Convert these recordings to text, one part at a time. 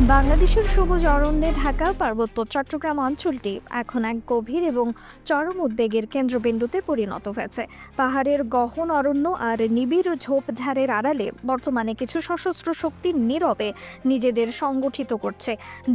বাংলাদেশের সবুজ অরণ্যে ঢাকা পার্বত্য চট্টগ্রাম অঞ্চলটি এখন এক গভীর এবং চরম উদ্বেগের কেন্দ্রবিন্দুতে পরিণত হয়েছে। পাহাড়ের গহন অরণ্য আর নিবিড় ঝোপঝাড়ের আড়ালে বর্তমানে কিছু সশস্ত্র শক্তি নীরবে নিজেদের সংগঠিত করছে,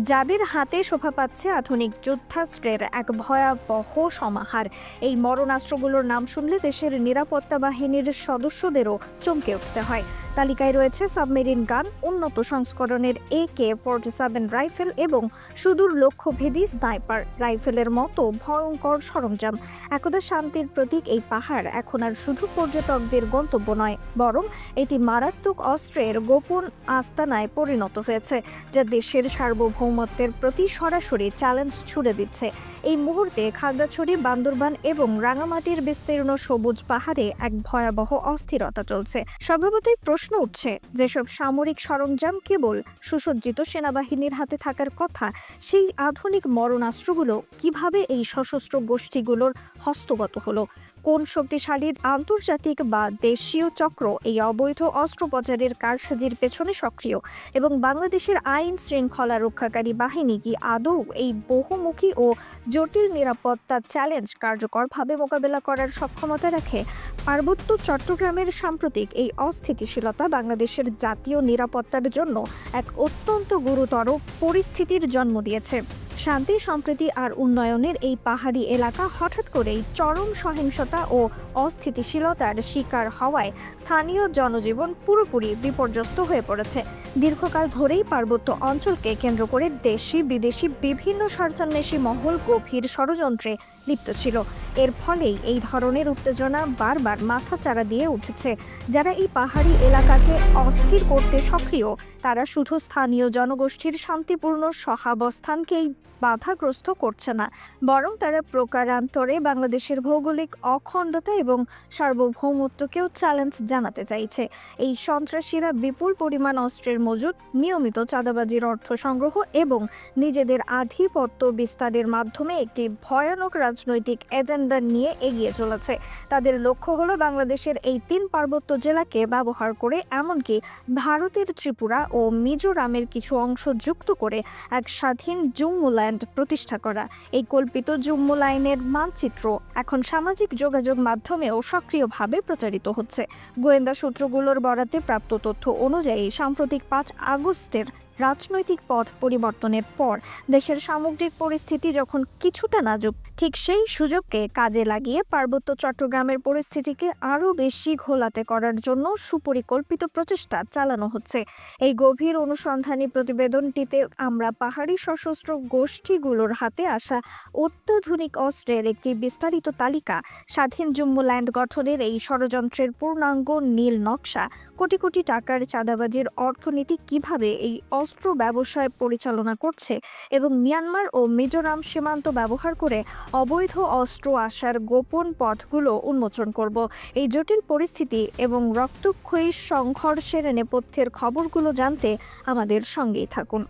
যাদের হাতে শোভা পাচ্ছে আধুনিক যুদ্ধাস্ত্রের এক ভয়াবহ সমাহার। এই মরণাস্ত্রগুলোর নাম শুনলে দেশের নিরাপত্তা বাহিনীর সদস্যদেরও চমকে উঠতে হয়। তালিকায় রয়েছে সাবমেরিন গান, উন্নত সংস্করণের AK-47 রাইফেল এবং সুদূর লক্ষ্যভেদী স্নাইপার রাইফেলের মতো ভয়ঙ্কর সরঞ্জাম। একদা শান্তির প্রতীক এই পাহাড় এখন আর শুধু পর্যটকদের গন্তব্য নয়, বরং এটি মারাত্মক অস্ত্রের গোপন আস্তানায় পরিণত হয়েছে, যা দেশের সার্বভৌমত্বের প্রতি সরাসরি চ্যালেঞ্জ ছুড়ে দিচ্ছে। এই মুহূর্তে খাগড়াছড়ি, বান্দরবান এবং রাঙামাটির বিস্তীর্ণ সবুজ পাহাড়ে এক ভয়াবহ অস্থিরতা চলছে। স্বভাবতই প্রশ্ন উঠছে, যেসব সামরিক সরঞ্জাম কেবল সুসজ্জিত সেনাবাহিনীর হাতে থাকার কথা, সেই আধুনিক মরণাস্ত্রগুলো কিভাবে এই সশস্ত্র গোষ্ঠীগুলোর হস্তগত হলো? কোন শক্তিশালী আন্তর্জাতিক বা দেশীয় চক্র এই অবৈধ অস্ত্র পাচারের কারসাজির পেছনে সক্রিয়? এবং বাংলাদেশের আইন শৃঙ্খলা রক্ষাকারী বাহিনী কি আদৌ এই বহুমুখী ও জটিল নিরাপত্তা চ্যালেঞ্জ কার্যকরভাবে মোকাবেলা করার সক্ষমতা রাখে? পার্বত্য চট্টগ্রামের সাম্প্রতিক এই অস্থিতিশীলতা বাংলাদেশের জাতীয় নিরাপত্তার জন্য এক অত্যন্ত গুরুতর পরিস্থিতির জন্ম দিয়েছে। শান্তি, সম্প্রীতি আর উন্নয়নের এই পাহাড়ি এলাকা হঠাৎ করেই চরম সহিংসতা ও অস্থিতিশীলতার শিকার হওয়ায় স্থানীয় জনজীবন পুরোপুরি বিপর্যস্ত হয়ে পড়েছে। দীর্ঘকাল ধরেই পার্বত্য অঞ্চলকে কেন্দ্র করে দেশি বিদেশি বিভিন্ন স্বার্থান্বেষী মহল গভীর ষড়যন্ত্রে লিপ্ত ছিল। এর ফলেই এই ধরনের উত্তেজনা বারবার মাথাচাড়া দিয়ে উঠেছে। যারা এই পাহাড়ি এলাকাকে অস্থির করতে সক্রিয়, তারা শুধু স্থানীয় জনগোষ্ঠীর শান্তিপূর্ণ সহাবস্থানকেই বাধাগ্রস্ত করছে না, বরং তারা প্রকারান্তরে বাংলাদেশের ভৌগোলিক অখণ্ডতা এবং সার্বভৌমত্বকেও চ্যালেঞ্জ জানাতে চাইছে। এই সন্ত্রাসীরা বিপুল পরিমাণ অস্ত্রের মজুত, নিয়মিত চাঁদাবাজির অর্থ সংগ্রহ এবং নিজেদের আধিপত্য বিস্তারের মাধ্যমে একটি ভয়ানক রাজনৈতিক এজেন্ডা নিয়ে এগিয়ে চলেছে। তাদের লক্ষ্য হলো বাংলাদেশের এই 3 পার্বত্য জেলাকে ব্যবহার করে এমনকি ভারতের ত্রিপুরা ও মিজোরামের কিছু অংশ যুক্ত করে এক স্বাধীন জুম্মুল্যান্ড প্রতিষ্ঠা করা। এই কল্পিত জুম্মুলাইনের মানচিত্র এখন সামাজিক যোগাযোগ মাধ্যমেও সক্রিয়ভাবে প্রচারিত হচ্ছে। গোয়েন্দা সূত্রগুলোর বরাতে প্রাপ্ত তথ্য অনুযায়ী সাম্প্রতিক 5 আগস্টের রাজনৈতিক পথ পরিবর্তনের পর দেশের সামগ্রিক পরিস্থিতি যখন কিছুটা নাজুক, ঠিক সেই সুযোগকে কাজে লাগিয়ে পার্বত্য চট্টগ্রামের পরিস্থিতিকে আরও বেশি ঘোলাটে করার জন্য সুপরিকল্পিত প্রচেষ্টা চালানো হচ্ছে। এই গভীর অনুসন্ধানী প্রতিবেদনটিতে আমরা পাহাড়ি সশস্ত্র গোষ্ঠীগুলোর হাতে আসা অত্যাধুনিক অস্ত্রের একটি বিস্তারিত তালিকা, স্বাধীন জুম্মুল্যান্ড গঠনের এই ষড়যন্ত্রের পূর্ণাঙ্গ নীল নকশা, কোটি কোটি টাকার চাঁদাবাজির অর্থনীতি কিভাবে এই অস্ত্র ব্যবসায় পরিচালনা করছে এবং মিয়ানমার ও মিজোরাম সীমান্ত ব্যবহার করে অবৈধ অস্ত্র আসার গোপন পথগুলো উন্মোচন করব। এই জটিল পরিস্থিতি এবং রক্তক্ষয়ী সংঘর্ষের নেপথ্যের খবরগুলো জানতে আমাদের সঙ্গেই থাকুন।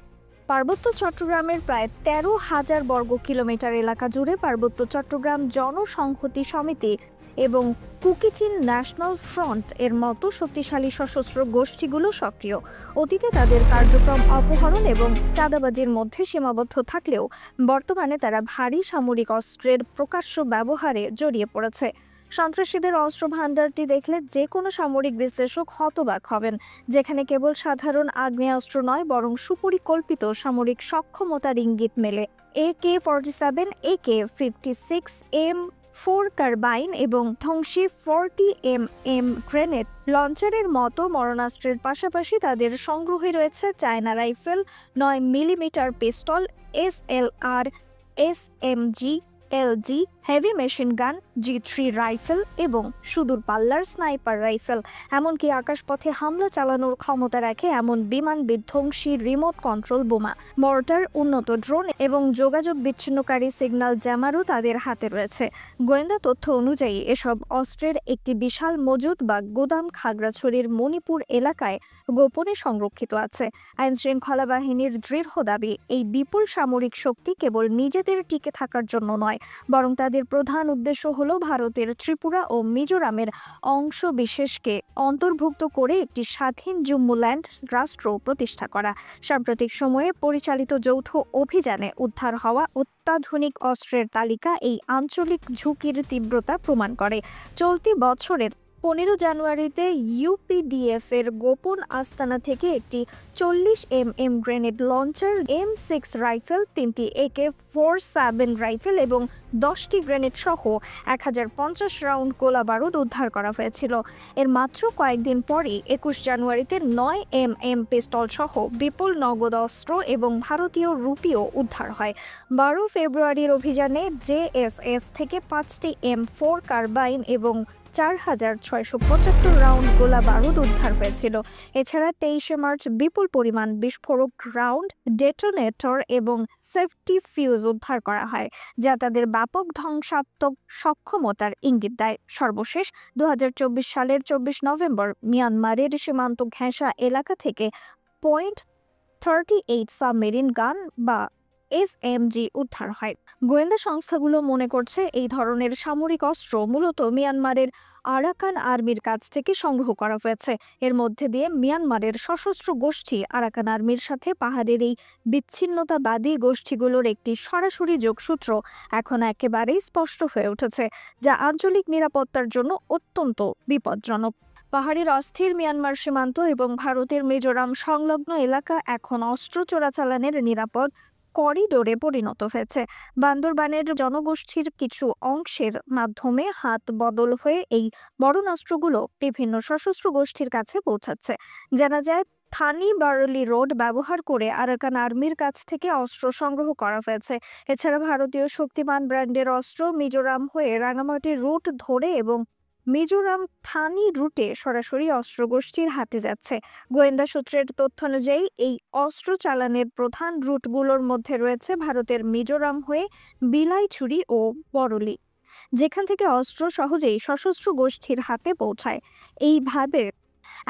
পার্বত্য চট্টগ্রামের প্রায় 13,000 বর্গ কিলোমিটার এলাকা জুড়ে পার্বত্য চট্টগ্রাম জনসংহতি সমিতি এবং কুকিচিন ন্যাশনাল ফ্রন্ট এর মতো শক্তিশালী সশস্ত্র গোষ্ঠীগুলো সক্রিয়। অতীতে তাদের কার্যক্রম অপহরণ এবং চাঁদাবাজির মধ্যে সীমাবদ্ধ থাকলেও বর্তমানে তারা ভারী সামরিক অস্ত্রের প্রকাশ্য ব্যবহারে জড়িয়ে পড়েছে। সন্ত্রাসীদের অস্ত্র ভাণ্ডারটি দেখলে যে কোনো সামরিক বিশ্লেষক হতবাক হবেন, যেখানে কেবল সাধারণ আগ্নেয়াস্ত্র নয়, বরং সুপরিকল্পিত সামরিক সক্ষমতার ইঙ্গিত মেলে। AK-47, AK-56M4 কার্বাইন এবং ধ্বংসী 40mm গ্রেনেড লঞ্চারের মতো মরণাস্ত্রের পাশাপাশি তাদের সংগ্রহে রয়েছে চায়না রাইফেল, 9mm পিস্তল, SLR, SMG, LG, heavy machine gun, G3 rifle এবং সুদূর পাল্লার স্নাইপার রাইফেল। এমনকি আকাশপথে হামলা চালানোর ক্ষমতা রাখে এমন বিমান বিধ্বংসী রিমোট কন্ট্রোল বোমা, মর্টার, উন্নত ড্রোন এবং যোগাযোগ বিচ্ছিন্নকারী সিগন্যাল জ্যামারও তাদের হাতে রয়েছে। গোয়েন্দা তথ্য অনুযায়ী এসব অস্ত্রের একটি বিশাল মজুদ বা গোদাম খাগড়াছড়ির মণিপুর এলাকায় গোপনে সংরক্ষিত আছে। আইন শৃঙ্খলা বাহিনীর দৃঢ় দাবি, এই বিপুল সামরিক শক্তি কেবল নিজেদের টিকে থাকার জন্য নয়, বরং তাদের প্রধান উদ্দেশ্য হল হল ভারতের ত্রিপুরা ও মিজোরামের অংশ বিশেষকে অন্তর্ভুক্ত করে একটি স্বাধীন জম্মুল্যান্ড রাষ্ট্র প্রতিষ্ঠা করা। সাম্প্রতিক সময়ে পরিচালিত যৌথ অভিযানে উদ্ধার হওয়া অত্যাধুনিক অস্ত্রের তালিকা এই আঞ্চলিক ঝুঁকির তীব্রতা প্রমাণ করে। চলতি বছরের 15 জানুয়ারিতে ইউপিডিএফ এর গোপন আস্তানা থেকে একটি 40mm grenade launcher, M6 rifle, 3টি AK-47 রাইফেল এবং 10টি গ্রেনেড সহ 1050 রাউন্ড গোলা বারুদ উদ্ধার করা হয়েছিল। এর মাত্র কয়েকদিন পরই 21 জানুয়ারিতে 9mm পিস্তল সহ বিপুল নগদ অস্ত্র এবং ভারতীয় রুপিও উদ্ধার হয়। 12 ফেব্রুয়ারির অভিযানে জেএসএস থেকে 5টি M4 কার্বাইন এবং 4675 রাউন্ড গোলা বারুদ উদ্ধার হয়েছিল। এছাড়া 23 মার্চ বিপুল পরিমাণ বিস্ফোরক রাউন্ড, ডেটোনেটর এবং সেফটি ফিউজ উদ্ধার করা হয়, যা তাদের ব্যাপক ধ্বংসাত্মক সক্ষমতার ইঙ্গিত দেয়। সর্বশেষ 2024 সালের 24 নভেম্বর মিয়ানমারের সীমান্ত ঘেঁষা এলাকা থেকে .38 সাবমেরিন গান বা SMG উদ্ধার হয়। গোয়েন্দা সংস্থাগুলো মনে করছে এই ধরনের সামরিক অস্ত্র মূলত মিয়ানমারের আরাকান আর্মির কাছ থেকে সংগ্রহ করা হয়েছে। এর মধ্যে দিয়ে মিয়ানমারের সশস্ত্র গোষ্ঠী আরাকান আর্মির সাথে পাহাড়ের এই বিচ্ছিন্নতাবাদী গোষ্ঠীগুলোর একটি সরাসরি যোগসূত্র এখন একেবারেই স্পষ্ট হয়ে উঠেছে, যা আঞ্চলিক নিরাপত্তার জন্য অত্যন্ত বিপজ্জনক। পাহাড়ের অস্থির মিয়ানমার সীমান্ত এবং ভারতের মিজোরাম সংলগ্ন এলাকা এখন অস্ত্র চোরাচালানের নিরাপদ করিডোরে পরিণত হয়েছে। বান্দরবানের জনগোষ্ঠীর কিছু অংশের মাধ্যমে হাত বদল হয়ে এই বড়নাস্ত্রগুলো বিভিন্ন সশস্ত্র গোষ্ঠীর কাছে পৌঁছাচ্ছে। জানা যায়, থানি বারলি রোড ব্যবহার করে আরাকান আর্মির কাছ থেকে অস্ত্র সংগ্রহ করা হয়েছে। এছাড়া ভারতীয় শক্তিমান ব্র্যান্ডের অস্ত্র মিজোরাম হয়ে রাঙামাটি রুট ধরে এবং মিজোরাম থানি রুটে সরাসরি অস্ত্রগোষ্ঠীর হাতে যাচ্ছে। গোয়েন্দা সূত্রের তথ্য অনুযায়ী এই অস্ত্র চালানের প্রধান রুটগুলোর মধ্যে রয়েছে ভারতের মিজোরাম হয়ে বিলাইছড়ি ও বরলি, যেখান থেকে অস্ত্র সহজেই সশস্ত্র গোষ্ঠীর হাতে পৌঁছায়।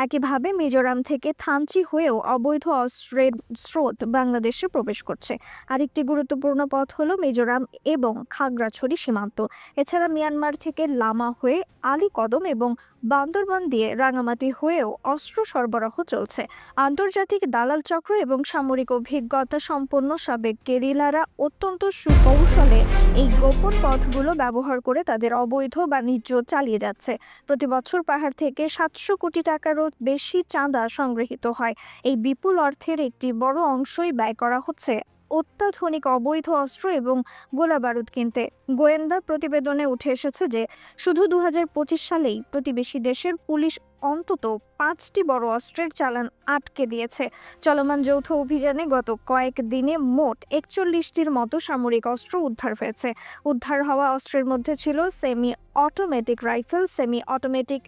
একইভাবে মিজোরাম থেকে থানচি হয়েও অবৈধ অস্ত্রের স্রোত বাংলাদেশে প্রবেশ করছে। আরেকটি গুরুত্বপূর্ণ পথ হলো মিজোরাম এবং খাগড়াছড়ি সীমান্ত। এছাড়া মিয়ানমার থেকে লামা হয়ে আলীকদম এবং বান্দরবান দিয়ে রাঙামাটি হয়েও অস্ত্র সরবরাহ চলছে। আন্তর্জাতিক দালাল চক্র এবং সামরিক অভিজ্ঞতা সম্পন্ন সাবেক গেরিলারা অত্যন্ত সুকৌশলে এই গোপন পথগুলো ব্যবহার করে তাদের অবৈধ বাণিজ্য চালিয়ে যাচ্ছে। প্রতি বছর পাহাড় থেকে 700 কোটি টাকারও বেশি চাঁদা সংগৃহীত হয়। এই বিপুল অর্থের একটি বড় অংশই ব্যয় করা হচ্ছে অত্যাধুনিক অবৈধ অস্ত্র এবং গোলা বারুদ কিনতে। গোয়েন্দা প্রতিবেদনে উঠে এসেছে যে শুধু 2025 সালেই প্রতিবেশী দেশের পুলিশ অন্তত 5টি বড় অস্ত্রের চালান আটকে দিয়েছে। চলমান যৌথ অভিযানে গত কয়েক দিনে মোট 41টির মতো সামরিক অস্ত্র উদ্ধার হয়েছে। উদ্ধার হওয়া অস্ত্রের মধ্যে ছিল semi automatic rifle, semi automatic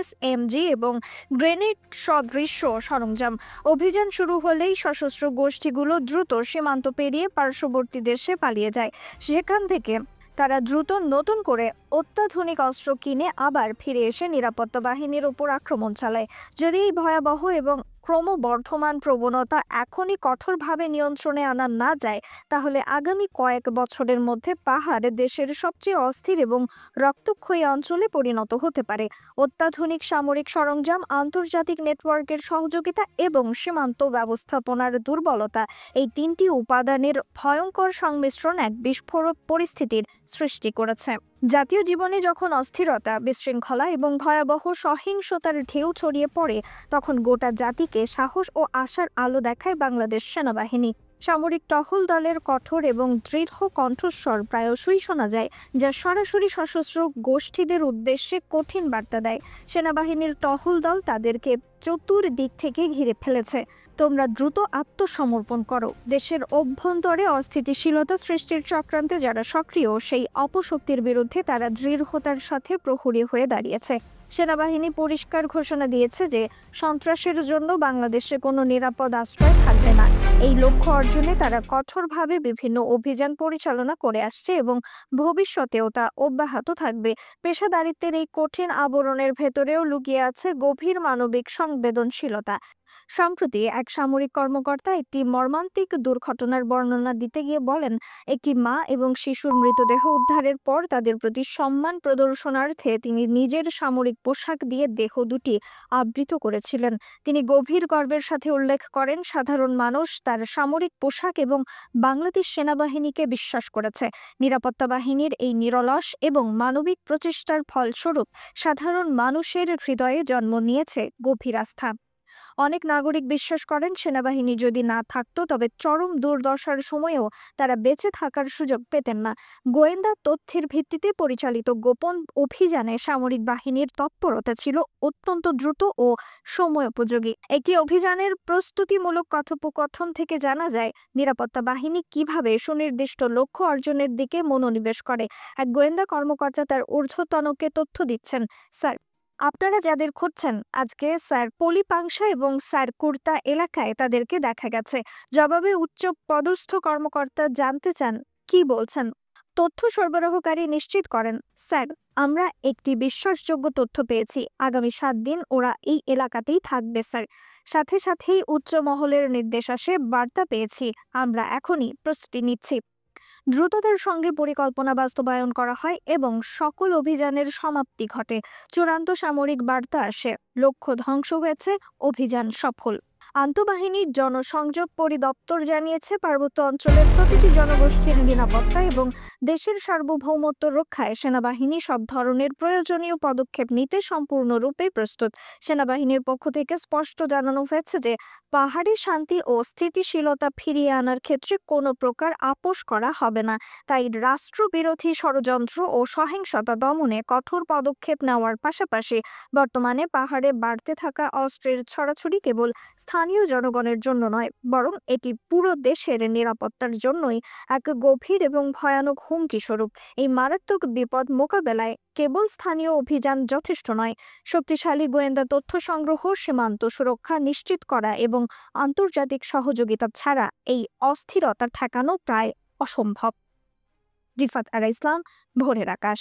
SMG এবং গ্রেনেড সদৃশ্য সরঞ্জাম। অভিযান শুরু হলেই সশস্ত্র গোষ্ঠীগুলো দ্রুত সীমান্ত পেরিয়ে পার্শ্ববর্তী দেশে পালিয়ে যায়। সেখান থেকে তারা দ্রুত নতুন করে অত্যাধুনিক অস্ত্র কিনে আবার ফিরে এসে নিরাপত্তা বাহিনীর উপর আক্রমণ চালায়। যদি এই ভয়াবহ এবং ক্রমবর্ধমান প্রবণতা এখনই কঠোরভাবে নিয়ন্ত্রণে আনা না যায়, তাহলে আগামী কয়েক বছরের মধ্যে পাহাড় দেশের সবচেয়ে অস্থির এবং রক্তক্ষয়ী অঞ্চলে পরিণত হতে পারে। অত্যাধুনিক সামরিক সরঞ্জাম, আন্তর্জাতিক নেটওয়ার্কের সহযোগিতা এবং সীমান্ত ব্যবস্থাপনার দুর্বলতা, এই 3টি উপাদানের ভয়ঙ্কর সংমিশ্রণ এক বিস্ফোরক পরিস্থিতির সৃষ্টি করেছে। জাতীয় জীবনে যখন অস্থিরতা, বিশৃঙ্খলা এবং ভয়াবহ সহিংসতার ঢেউ ছড়িয়ে পড়ে, তখন গোটা জাতিকে সাহস ও আশার আলো দেখায় বাংলাদেশ সেনাবাহিনী। সামরিক টহল দলের কঠোর এবং দৃঢ় কণ্ঠস্বর প্রায়শই শোনা যায়, যা সরাসরি সশস্ত্র গোষ্ঠীদের উদ্দেশ্যে কঠিন বার্তা দেয়। সেনাবাহিনীর টহল দল তাদেরকে চতুর্দিক থেকে ঘিরে ফেলেছে। তোমরা দ্রুত আত্মসমর্পণ করো। দেশের অভ্যন্তরে অস্থিতিশীলতা সৃষ্টির চক্রান্তে যারা সক্রিয়, সেই অপশক্তির বিরুদ্ধে তারা দৃঢ়তার সাথে প্রহরী হয়ে দাঁড়িয়েছে। সেনাবাহিনী পরিষ্কার ঘোষণা দিয়েছে যে সন্ত্রাসের জন্য বাংলাদেশে কোনো নিরাপদ আশ্রয় থাকবে না। এই লক্ষ্য অর্জনে তারা কঠোরভাবে বিভিন্ন অভিযান পরিচালনা করে আসছে এবং ভবিষ্যতেও তা অব্যাহত থাকবে। পেশাদারিত্বের এই কঠিন আবরণের ভেতরেও লুকিয়ে আছে গভীর মানবিক সংবেদনশীলতা। সম্প্রতি এক সামরিক কর্মকর্তা একটি মর্মান্তিক দুর্ঘটনার বর্ণনা দিতে গিয়ে বলেন, একটি মা এবং শিশুর মৃতদেহ উদ্ধারের পর তাদের প্রতি সম্মান প্রদর্শনার্থে তিনি নিজের সামরিক পোশাক দিয়ে দেহ দুটি আবৃত করেছিলেন। তিনি গভীর গর্বের সাথে উল্লেখ করেন, সাধারণ মানুষ তার সামরিক পোশাক এবং বাংলাদেশ সেনাবাহিনীকে বিশ্বাস করেছে। নিরাপত্তা বাহিনীর এই নিরলস এবং মানবিক প্রচেষ্টার ফলস্বরূপ সাধারণ মানুষের হৃদয়ে জন্ম নিয়েছে গভীর আস্থা। অনেক নাগরিক বিশ্বাস করেন, সেনাবাহিনী যদি না থাকতো তবে চরম দুর্দশার সময়েও তারা বেঁচে থাকার সুযোগ পেতেন না। গোয়েন্দা তথ্যের ভিত্তিতে পরিচালিত গোপন অভিযানে সামরিক বাহিনীর তৎপরতা ছিল অত্যন্ত দ্রুত ও সময়োপযোগী। একটি অভিযানের প্রস্তুতিমূলক কথোপকথন থেকে জানা যায় নিরাপত্তা বাহিনী কিভাবে সুনির্দিষ্ট লক্ষ্য অর্জনের দিকে মনোনিবেশ করে। এক গোয়েন্দা কর্মকর্তা তার ঊর্ধ্বতনকে তথ্য দিচ্ছেন, স্যার, আপনারা যাদের খুঁজছেন আজকে স্যার পলিপাংশা এবং স্যার কুর্তা এলাকায় তাদেরকে দেখা গেছে। জবাবে উচ্চ পদস্থ কর্মকর্তা জানতে চান, কি বলছেন? তথ্য সরবরাহকারী নিশ্চিত করেন, স্যার, আমরা একটি বিশ্বাসযোগ্য তথ্য পেয়েছি। আগামী 7 দিন ওরা এই এলাকাতেই থাকবে স্যার। সাথে সাথেই উচ্চ মহলের নির্দেশ আসে, বার্তা পেয়েছি, আমরা এখনই প্রস্তুতি নিচ্ছি। দ্রুততার সঙ্গে পরিকল্পনা বাস্তবায়ন করা হয় এবং সকল অভিযানের সমাপ্তি ঘটে। চূড়ান্ত সামরিক বার্তা আসে, লক্ষ্য ধ্বংস হয়েছে, অভিযান সফল। আন্তঃবাহিনী জনসংযোগ পরিদপ্তর জানিয়েছে, পার্বত্য অঞ্চলের প্রতিটি জনগোষ্ঠীর নিরাপত্তা এবং দেশের সার্বভৌমত্ব রক্ষায় সেনাবাহিনী সব ধরনের প্রয়োজনীয় পদক্ষেপ নিতে সম্পূর্ণরূপে প্রস্তুত। সেনাবাহিনীর পক্ষ থেকে স্পষ্ট জানানো হয়েছে যে পাহাড়ে শান্তি ও স্থিতিশীলতা ফিরিয়ে আনার ক্ষেত্রে কোনো প্রকার আপোস করা হবে না। তাই রাষ্ট্রবিরোধী ষড়যন্ত্র ও সহিংসতা দমনে কঠোর পদক্ষেপ নেওয়ার পাশাপাশি বর্তমানে পাহাড়ে বাড়তে থাকা অস্ত্রের ছড়াছড়ি কেবল স্থানীয় জনগণের জন্য নয়, বরং এটি পুরো দেশের নিরাপত্তার জন্যই এক গভীর এবং ভয়ানক হুমকি স্বরূপ। এই মারাত্মক বিপদ মোকাবেলায় কেবল স্থানীয় অভিযান যথেষ্ট নয়, শক্তিশালী গোয়েন্দা তথ্য সংগ্রহ, সীমান্ত সুরক্ষা নিশ্চিত করা এবং আন্তর্জাতিক সহযোগিতা ছাড়া এই অস্থিরতা ঠেকানো প্রায় অসম্ভব। রিফাত আরা ইসলাম, ভোরের আকাশ।